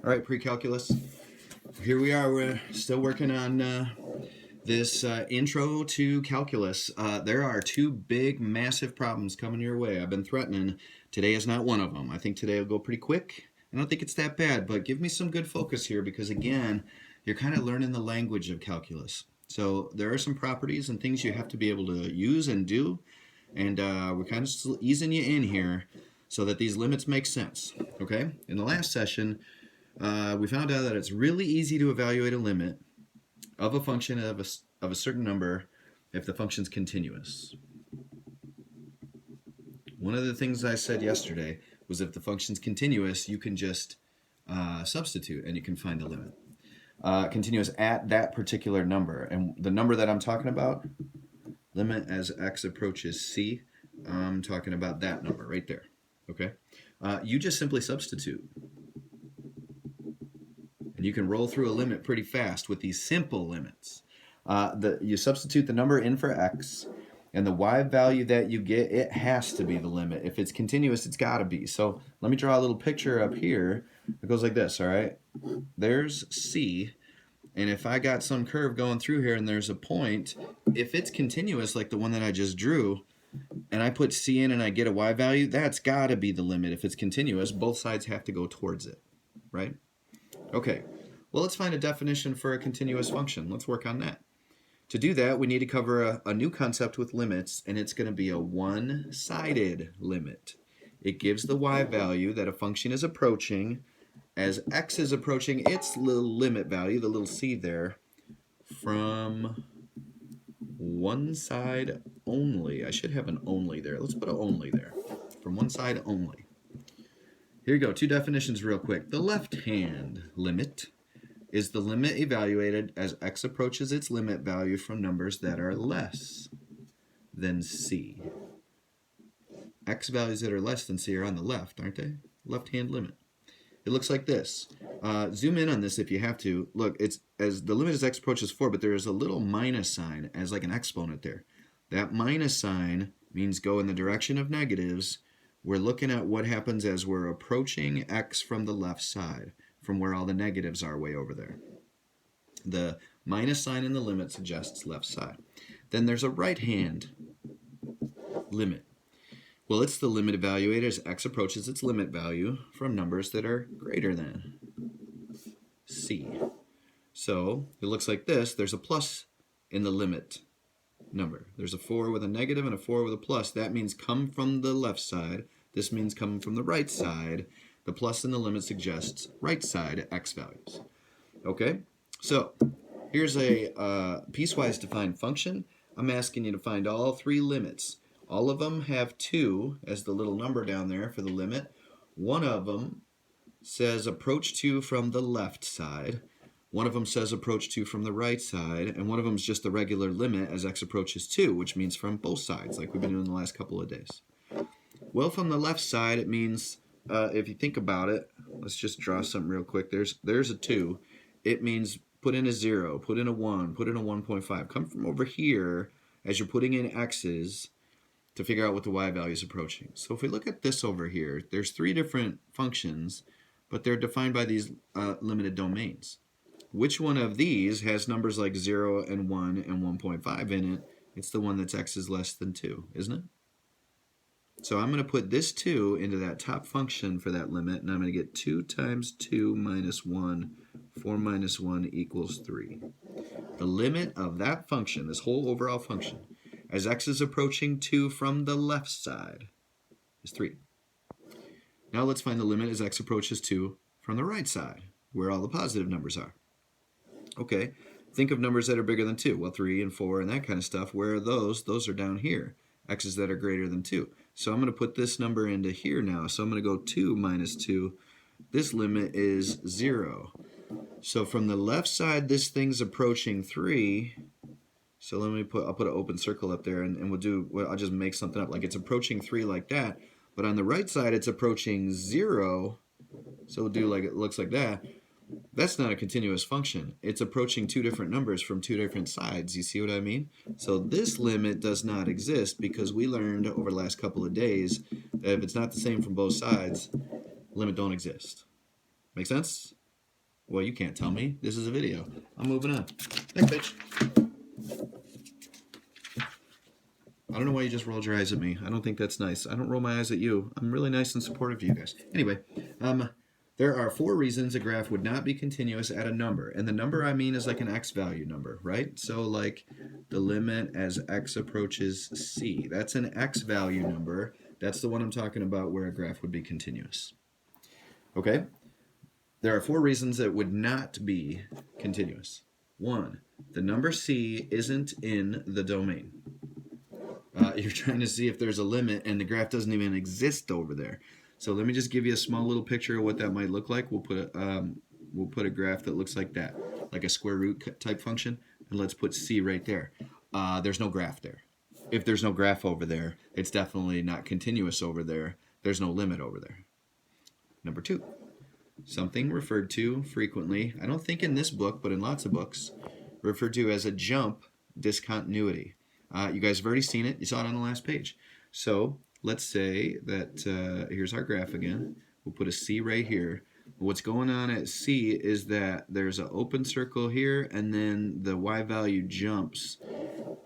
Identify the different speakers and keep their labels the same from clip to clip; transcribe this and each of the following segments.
Speaker 1: All right, pre-calculus. Here we are. We're still working on this intro to calculus. There are two big, massive problems coming your way. I've been threatening. Today is not one of them. I think today will go pretty quick. I don't think it's that bad, but give me some good focus here because, again, you're kind of learning the language of calculus. So there are some properties and things you have to be able to use and do, and we're kind of easing you in here so that these limits make sense. Okay? In the last session, we found out that it's really easy to evaluate a limit of a function of a certain number if the function's continuous. One of the things I said yesterday was if the function's continuous, you can just substitute and you can find the limit. Continuous at that particular number. And the number that I'm talking about, limit as x approaches c, I'm talking about that number right there. Okay? You just simply substitute. And you can roll through a limit pretty fast with these simple limits. You substitute the number in for x, and the y value that you get, it has to be the limit. If it's continuous, it's got to be. So let me draw a little picture up here. It goes like this, all right? There's c, and if I got some curve going through here and there's a point, if it's continuous like the one that I just drew, and I put c in and I get a y value, that's got to be the limit. If it's continuous, both sides have to go towards it, right? Okay, well, let's find a definition for a continuous function. Let's work on that. To do that, we need to cover a new concept with limits, and it's going to be a one-sided limit. It gives the y value that a function is approaching as x is approaching its little limit value, the little c there, from one side only. I should have an only there. Let's put an only there. From one side only. Here you go, two definitions real quick. The left-hand limit is the limit evaluated as x approaches its limit value from numbers that are less than c. X values that are less than c are on the left, aren't they? Left-hand limit. It looks like this. Zoom in on this if you have to. Look, it's as the limit as x approaches 4, but there is a little minus sign as like an exponent there. That minus sign means go in the direction of negatives. We're looking at what happens as we're approaching x from the left side, from where all the negatives are way over there. The minus sign in the limit suggests left side. Then there's a right-hand limit. Well, it's the limit evaluated as x approaches its limit value from numbers that are greater than c. So it looks like this. There's a plus in the limit number. There's a 4 with a negative and a 4 with a plus. That means come from the left side. This means come from the right side. The plus in the limit suggests right side x values. Okay, so here's a piecewise defined function. I'm asking you to find all three limits. All of them have 2 as the little number down there for the limit. One of them says approach 2 from the left side. One of them says approach 2 from the right side, and one of them is just the regular limit as x approaches 2, which means from both sides, like we've been doing the last couple of days. Well, from the left side, it means, if you think about it, let's just draw something real quick. There's a 2. It means put in a 0, put in a 1, put in a 1.5. Come from over here as you're putting in x's to figure out what the y value is approaching. So if we look at this over here, there's 3 different functions, but they're defined by these limited domains. Which one of these has numbers like 0 and 1 and 1.5 in it? It's the one that's x is less than 2, isn't it? So I'm going to put this 2 into that top function for that limit, and I'm going to get 2 times 2 minus 1, 4 minus 1 equals 3. The limit of that function, this whole overall function, as x is approaching 2 from the left side, is 3. Now let's find the limit as x approaches 2 from the right side, where all the positive numbers are. Okay, think of numbers that are bigger than 2. Well, 3 and 4 and that kind of stuff. Where are those? Those are down here. X's that are greater than 2. So I'm going to put this number into here now. So I'm going to go 2 minus 2. This limit is 0. So from the left side, this thing's approaching 3. So I'll put an open circle up there, and I'll just make something up. Like it's approaching 3 like that. But on the right side, it's approaching 0. So we'll do like it looks like that. That's not a continuous function. It's approaching 2 different numbers from 2 different sides. You see what I mean? So this limit does not exist because we learned over the last couple of days that if it's not the same from both sides, limit don't exist. Make sense? Well, you can't tell me. This is a video. I'm moving on. Thanks, bitch. I don't know why you just rolled your eyes at me. I don't think that's nice. I don't roll my eyes at you. I'm really nice and supportive of you guys. Anyway, there are 4 reasons a graph would not be continuous at a number. And the number I mean is like an x value number, right? So like the limit as x approaches c. That's an x value number. That's the one I'm talking about where a graph would be continuous. Okay? There are 4 reasons it would not be continuous. 1, the number c isn't in the domain. You're trying to see if there's a limit and the graph doesn't even exist over there. So let me just give you a small little picture of what that might look like. We'll put a graph that looks like that, like a square root type function, and let's put c right there. There's no graph there. If there's no graph over there, it's definitely not continuous over there. There's no limit over there. Number 2, something referred to frequently, I don't think in this book, but in lots of books, referred to as a jump discontinuity. You guys have already seen it. You saw it on the last page. So let's say that here's our graph again. We'll put a C right here. What's going on at C is that there's an open circle here, and then the y value jumps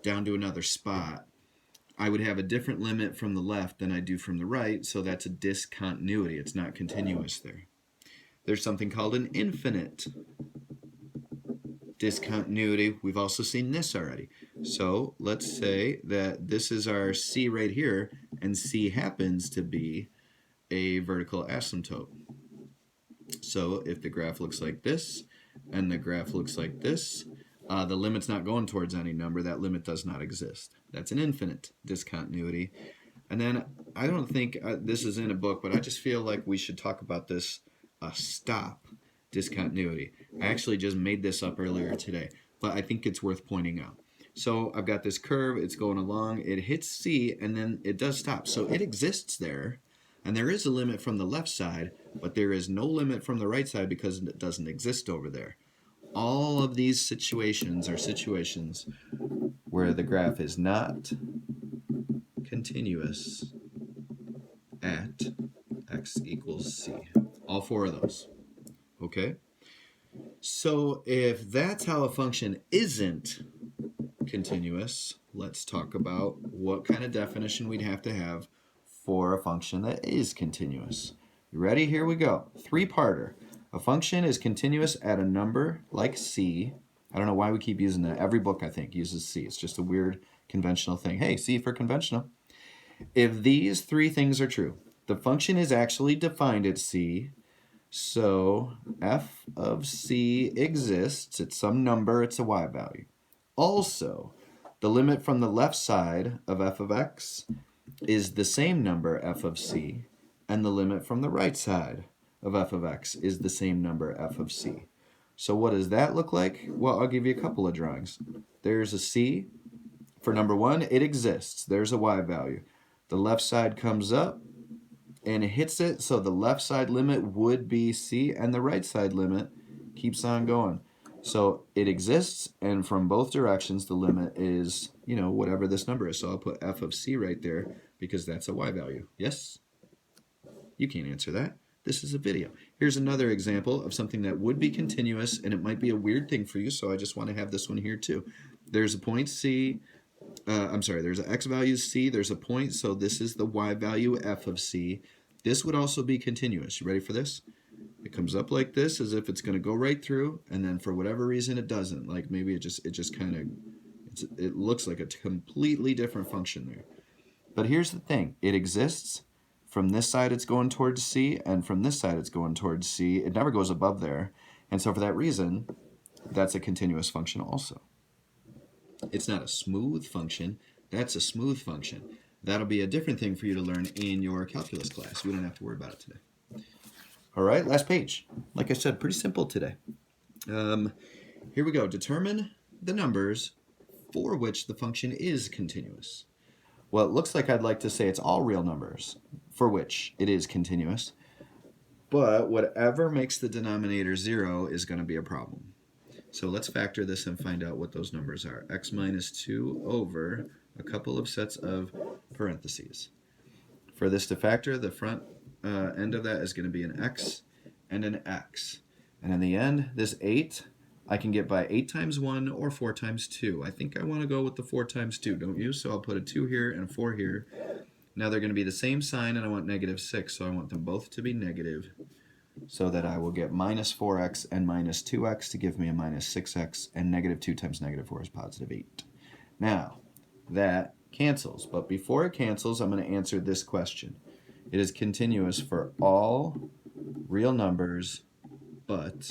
Speaker 1: down to another spot. I would have a different limit from the left than I do from the right, so that's a discontinuity. It's not continuous there. There's something called an infinite discontinuity. We've also seen this already. So let's say that this is our C right here, and C happens to be a vertical asymptote. So if the graph looks like this, and the graph looks like this, the limit's not going towards any number. That limit does not exist. That's an infinite discontinuity. And then I don't think this is in a book, but I just feel like we should talk about this stop discontinuity. I actually just made this up earlier today, but I think it's worth pointing out. So I've got this curve, it's going along, it hits C, and then it does stop. So it exists there, and there is a limit from the left side, but there is no limit from the right side because it doesn't exist over there. All of these situations are situations where the graph is not continuous at x equals C. All 4 of those. Okay? So if that's how a function isn't continuous, let's talk about what kind of definition we'd have to have for a function that is continuous. You ready? Here we go. 3-parter. A function is continuous at a number like C. I don't know why we keep using that. Every book, I think, uses C. It's just a weird conventional thing. Hey, C for conventional. If these 3 things are true, the function is actually defined at C. So f of C exists. It's some number. It's a y value. Also, the limit from the left side of f of x is the same number f of C, and the limit from the right side of f of x is the same number f of C. So what does that look like? Well, I'll give you a couple of drawings. There's a C. For number 1, it exists. There's a y value. The left side comes up and it hits it, so the left side limit would be C, and the right side limit keeps on going. So it exists, and from both directions, the limit is, whatever this number is. So I'll put f of C right there because that's a y value. Yes? You can't answer that. This is a video. Here's another example of something that would be continuous, and it might be a weird thing for you, so I just want to have this one here too. There's a point C. There's an x value C. There's a point, so this is the y value f of C. This would also be continuous. You ready for this? It comes up like this as if it's going to go right through, and then for whatever reason it doesn't. Like maybe it just kind of, it looks like a completely different function there. But here's the thing. It exists. From this side it's going towards C, and from this side it's going towards C. It never goes above there. And so for that reason, that's a continuous function also. It's not a smooth function. That's a smooth function. That'll be a different thing for you to learn in your calculus class. We don't have to worry about it today. All right, last page. Like I said, pretty simple today. Here we go. Determine the numbers for which the function is continuous. Well, it looks like I'd like to say it's all real numbers for which it is continuous, but whatever makes the denominator 0 is going to be a problem. So let's factor this and find out what those numbers are. X minus 2 over a couple of sets of parentheses. For this to factor, the front end of that is going to be an x and an x. And in the end, this 8, I can get by 8 times 1 or 4 times 2. I think I want to go with the 4 times 2, don't you? So I'll put a 2 here and a 4 here. Now they're going to be the same sign, and I want negative 6, so I want them both to be negative, so that I will get minus 4x and minus 2x to give me a minus 6x, and negative 2 times negative 4 is positive 8. Now, that cancels, but before it cancels, I'm going to answer this question. It is continuous for all real numbers, but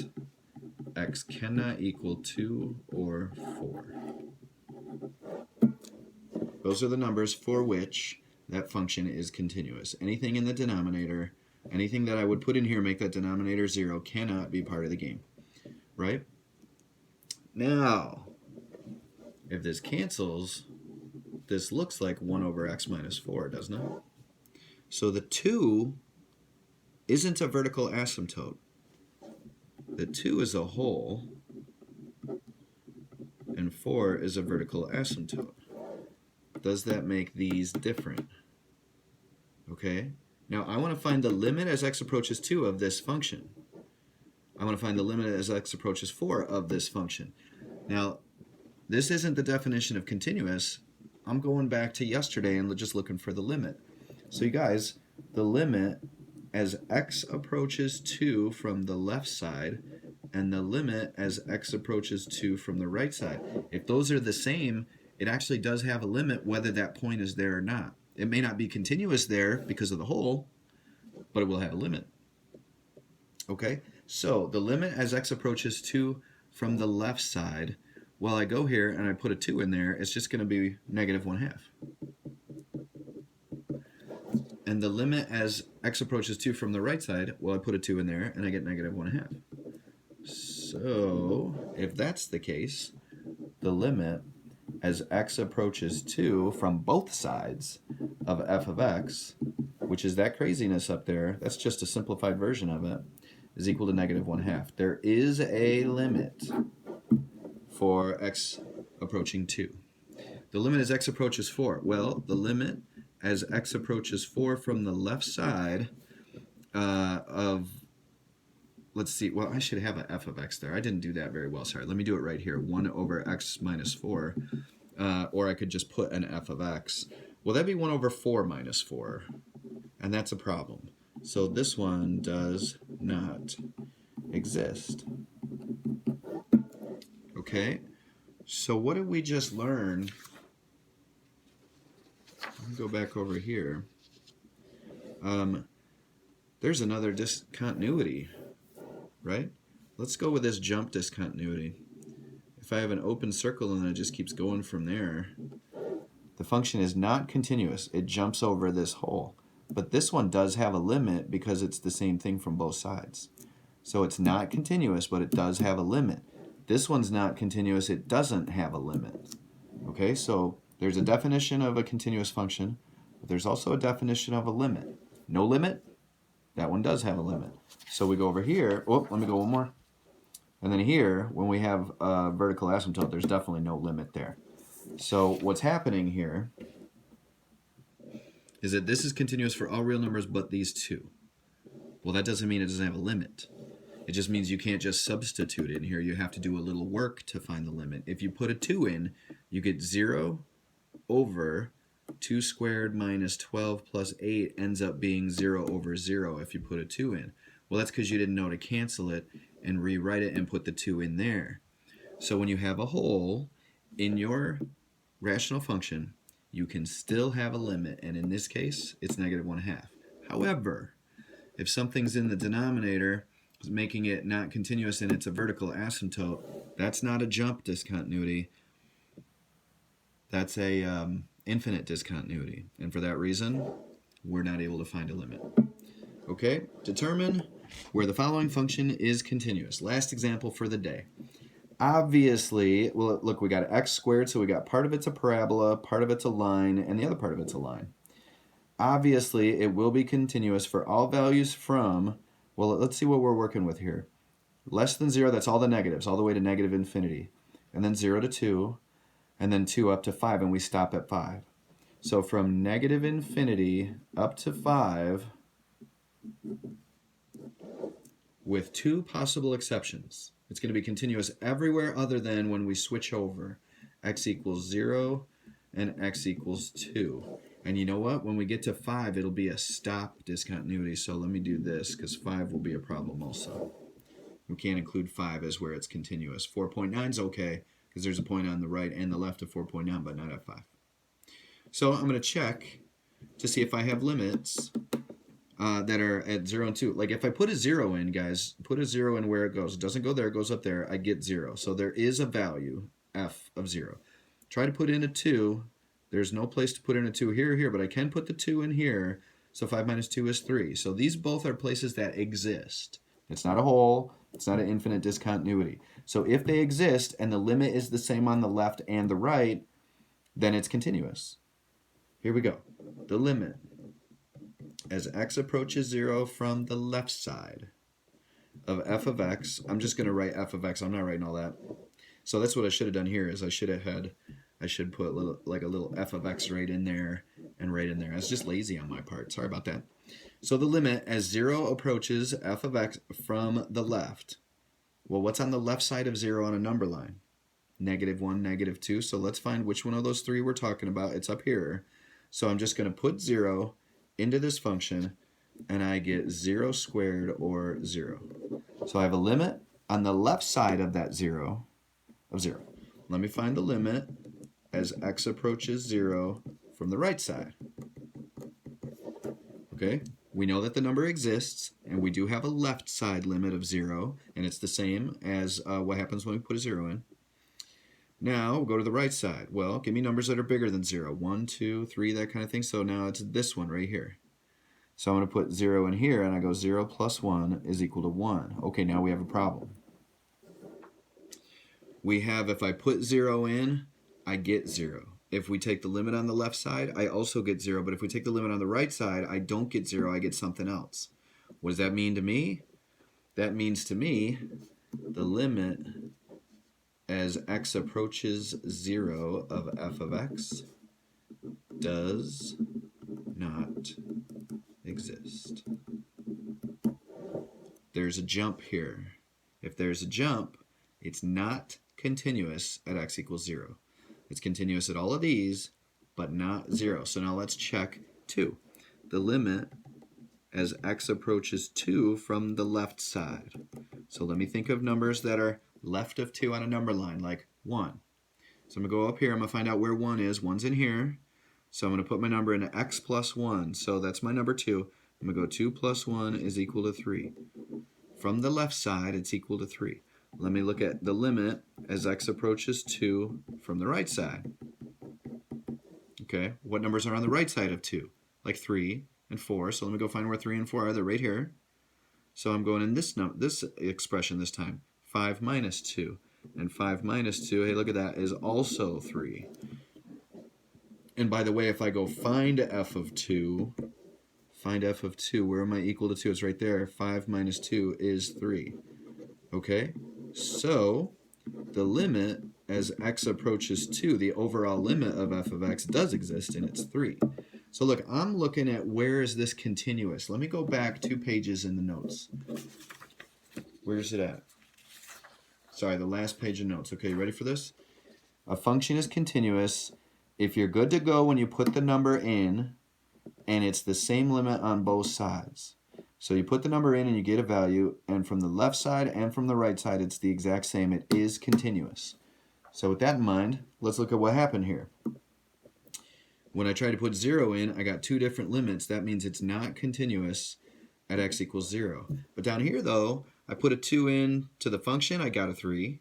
Speaker 1: x cannot equal 2 or 4. Those are the numbers for which that function is continuous. Anything in the denominator, anything that I would put in here, make that denominator 0, cannot be part of the game, right? Now, if this cancels, this looks like 1 over x minus 4, doesn't it? So the 2 isn't a vertical asymptote. The 2 is a whole, and 4 is a vertical asymptote. Does that make these different? Okay. Now I want to find the limit as x approaches 2 of this function. I want to find the limit as x approaches 4 of this function. Now, this isn't the definition of continuous. I'm going back to yesterday and just looking for the limit. So you guys, the limit as x approaches 2 from the left side and the limit as x approaches 2 from the right side, if those are the same, it actually does have a limit whether that point is there or not. It may not be continuous there because of the hole, but it will have a limit. Okay, so the limit as x approaches 2 from the left side, well, I go here and I put a 2 in there, it's just going to be negative 1/2. And the limit as x approaches 2 from the right side, well, I put a 2 in there and I get negative 1/2. So if that's the case, the limit as x approaches 2 from both sides of f of x, which is that craziness up there, that's just a simplified version of it, is equal to negative 1/2. There is a limit for x approaching 2. The limit as x approaches 4. Well, the limit as x approaches 4 from the left side of, let's see, well, I should have an f of x there. I didn't do that very well, sorry. Let me do it right here, 1 over x minus 4. Or I could just put an f of x. Well, that'd be 1 over 4 minus 4. And that's a problem. So this one does not exist. Okay, so what did we just learn? Let me go back over here. There's another discontinuity, right? Let's go with this jump discontinuity. If I have an open circle and it just keeps going from there, the function is not continuous. It jumps over this hole. But this one does have a limit because it's the same thing from both sides. So it's not continuous, but it does have a limit. This one's not continuous. It doesn't have a limit. Okay, so there's a definition of a continuous function, but there's also a definition of a limit. No limit, that one does have a limit. So we go over here. Oh, let me go one more. And then here, when we have a vertical asymptote, there's definitely no limit there. So what's happening here is that this is continuous for all real numbers but these two. Well, that doesn't mean it doesn't have a limit. It just means you can't just substitute in here. You have to do a little work to find the limit. If you put a 2 in, you get 0 over 2 squared minus 12 plus 8 ends up being 0 over 0 if you put a 2 in. Well, that's because you didn't know to cancel it and rewrite it and put the 2 in there. So when you have a hole in your rational function, you can still have a limit, and in this case, it's negative 1/2. However, if something's in the denominator, making it not continuous and it's a vertical asymptote, that's not a jump discontinuity. That's a infinite discontinuity. And for that reason, we're not able to find a limit. Okay, determine where the following function is continuous. Last example for the day. Obviously, well, look, we got x squared, so we got part of it's a parabola, part of it's a line, and the other part of it's a line. Obviously, it will be continuous for all values from, well, let's see what we're working with here. Less than 0, that's all the negatives, all the way to negative infinity. And then 0 to 2, and then 2 up to 5, and we stop at 5. So from negative infinity up to 5, with two possible exceptions. It's going to be continuous everywhere other than when we switch over x equals 0 and x equals 2. And you know what? When we get to 5, it'll be a stop discontinuity. So let me do this, because 5 will be a problem also. We can't include 5 as where it's continuous. 4.9 is okay, because there's a point on the right and the left of 4.9, but not at 5. So I'm going to check to see if I have limits that are at 0 and 2. Like if I put a 0 in, guys, put a 0 in where it goes. It doesn't go there, it goes up there. I get 0. So there is a value, f of 0. Try to put in a 2. There's no place to put in a 2 here or here, but I can put the 2 in here. So 5 minus 2 is 3. So these both are places that exist. It's not a whole. It's not an infinite discontinuity. So if they exist and the limit is the same on the left and the right, then it's continuous. Here we go. The limit as x approaches 0 from the left side of f of x. I'm just going to write f of x. I'm not writing all that. So that's what I should have done here is I should put like a little f of x right in there and right in there. I was just lazy on my part. Sorry about that. So the limit as 0 approaches f of x from the left. Well, what's on the left side of 0 on a number line? -1, -2. So let's find which one of those three we're talking about. It's up here. So I'm just going to put 0 into this function, and I get 0 squared, or 0. So I have a limit on the left side of that 0 of 0. Let me find the limit as x approaches 0 from the right side. Okay, we know that the number exists, and we do have a left side limit of 0, and it's the same as what happens when we put a 0 in. Now, we'll go to the right side. Well, give me numbers that are bigger than 0. 1, 2, 3, that kind of thing. So now it's this one right here. So I'm going to put 0 in here, and I go 0 plus 1 is equal to 1. Okay, now we have a problem. We have, if I put 0 in, I get 0. If we take the limit on the left side, I also get 0. But if we take the limit on the right side, I don't get 0. I get something else. What does that mean to me? That means to me the limit as x approaches 0 of f of x does not exist. There's a jump here. If there's a jump, it's not continuous at x equals 0. It's continuous at all of these, but not 0. So now let's check 2. The limit as x approaches 2 from the left side. So let me think of numbers that are left of 2 on a number line, like 1. So I'm going to go up here. I'm going to find out where 1 is. 1's in here. So I'm going to put my number into x plus 1. So that's my number 2. I'm going to go 2 plus 1 is equal to 3. From the left side, it's equal to 3. Let me look at the limit as x approaches 2 from the right side. Okay, what numbers are on the right side of 2? Like 3 and 4. So let me go find where 3 and 4 are. They're right here. So I'm going in this expression this time. 5 minus 2. And 5 minus 2, hey, look at that, is also 3. And by the way, if I go find f of 2, where am I equal to 2? It's right there. 5 minus 2 is 3. Okay? So the limit as x approaches 2, the overall limit of f of x does exist, and it's 3. So look, I'm looking at where is this continuous. Let me go back 2 pages in the notes. Where's it at? Sorry, the last page of notes. Okay, you ready for this? A function is continuous if you're good to go when you put the number in, and it's the same limit on both sides. So you put the number in and you get a value, and from the left side and from the right side, it's the exact same. It is continuous. So with that in mind, let's look at what happened here. When I tried to put 0 in, I got 2 different limits. That means it's not continuous at x equals 0. But down here, though, I put a 2 in to the function, I got a 3.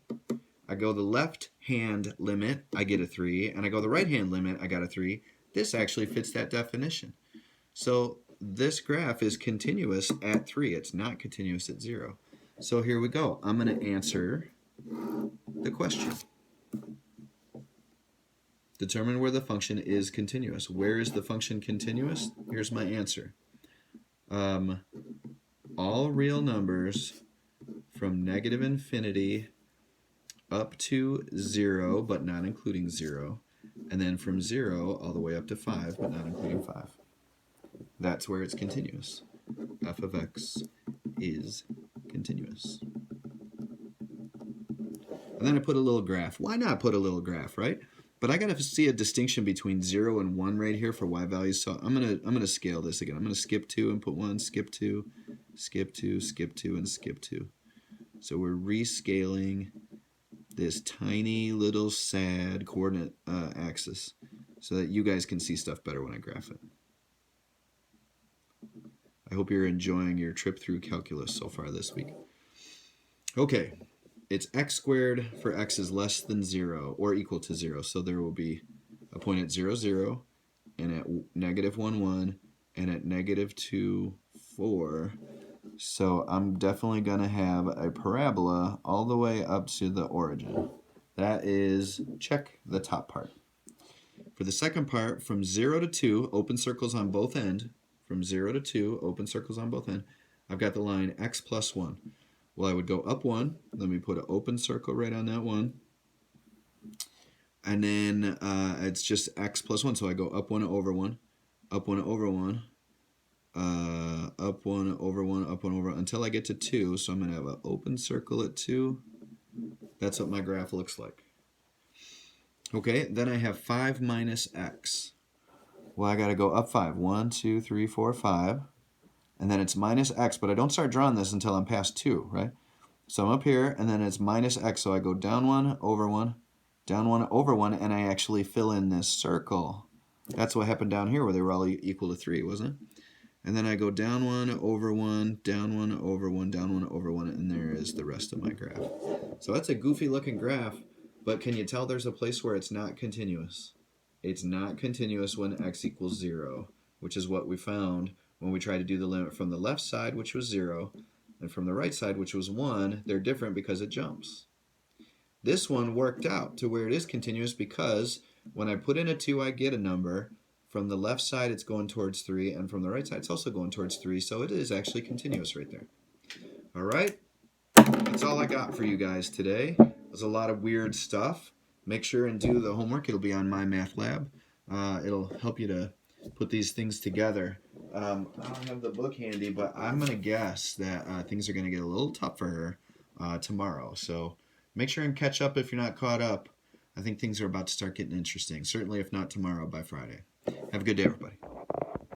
Speaker 1: I go the left-hand limit, I get a 3. And I go the right-hand limit, I got a 3. This actually fits that definition. So this graph is continuous at 3. It's not continuous at 0. So here we go. I'm going to answer the question. Determine where the function is continuous. Where is the function continuous? Here's my answer. All real numbers from negative infinity up to 0, but not including 0, and then from 0 all the way up to 5, but not including 5. That's where it's continuous. f of x is continuous. And then I put a little graph. Why not put a little graph, right? But I gotta see a distinction between 0 and 1 right here for y values. So I'm gonna scale this again. I'm gonna skip 2 and put 1, skip 2, skip 2, skip 2, and skip 2. So we're rescaling this tiny little sad coordinate axis so that you guys can see stuff better when I graph it. I hope you're enjoying your trip through calculus so far this week. Okay, it's x squared for x is less than 0 or equal to 0. So there will be a point at 0, 0, and at negative 1, 1, and at negative 2, 4. So I'm definitely going to have a parabola all the way up to the origin. That is, check the top part. For the second part, from 0 to 2, open circles on both ends. From 0 to 2, open circles on both ends. I've got the line x plus 1. Well, I would go up 1. Let me put an open circle right on that 1. And then it's just x plus 1. So I go up 1 over 1, up 1 over 1, up 1 over 1, up 1 over 1, until I get to 2. So I'm going to have an open circle at 2. That's what my graph looks like. Okay, then I have 5 minus x. Well, I got to go up 5. 1, 2, 3, 4, 5. And then it's minus x, but I don't start drawing this until I'm past 2, right? So I'm up here, and then it's minus x. So I go down 1, over 1, down 1, over 1, and I actually fill in this circle. That's what happened down here where they were all equal to 3, wasn't it? And then I go down 1, over 1, down 1, over 1, down 1, over 1, and there is the rest of my graph. So that's a goofy looking graph, but can you tell there's a place where it's not continuous? It's not continuous when x equals 0, which is what we found when we tried to do the limit from the left side, which was 0, and from the right side, which was 1. They're different because it jumps. This one worked out to where it is continuous because when I put in a 2, I get a number. From the left side, it's going towards 3, and from the right side, it's also going towards 3, so it is actually continuous right there. All right, that's all I got for you guys today. There's a lot of weird stuff. Make sure and do the homework. It'll be on My Math Lab. It'll help you to put these things together. I don't have the book handy, but I'm going to guess that things are going to get a little tougher tomorrow. So make sure and catch up if you're not caught up. I think things are about to start getting interesting. Certainly if not tomorrow, by Friday. Have a good day, everybody.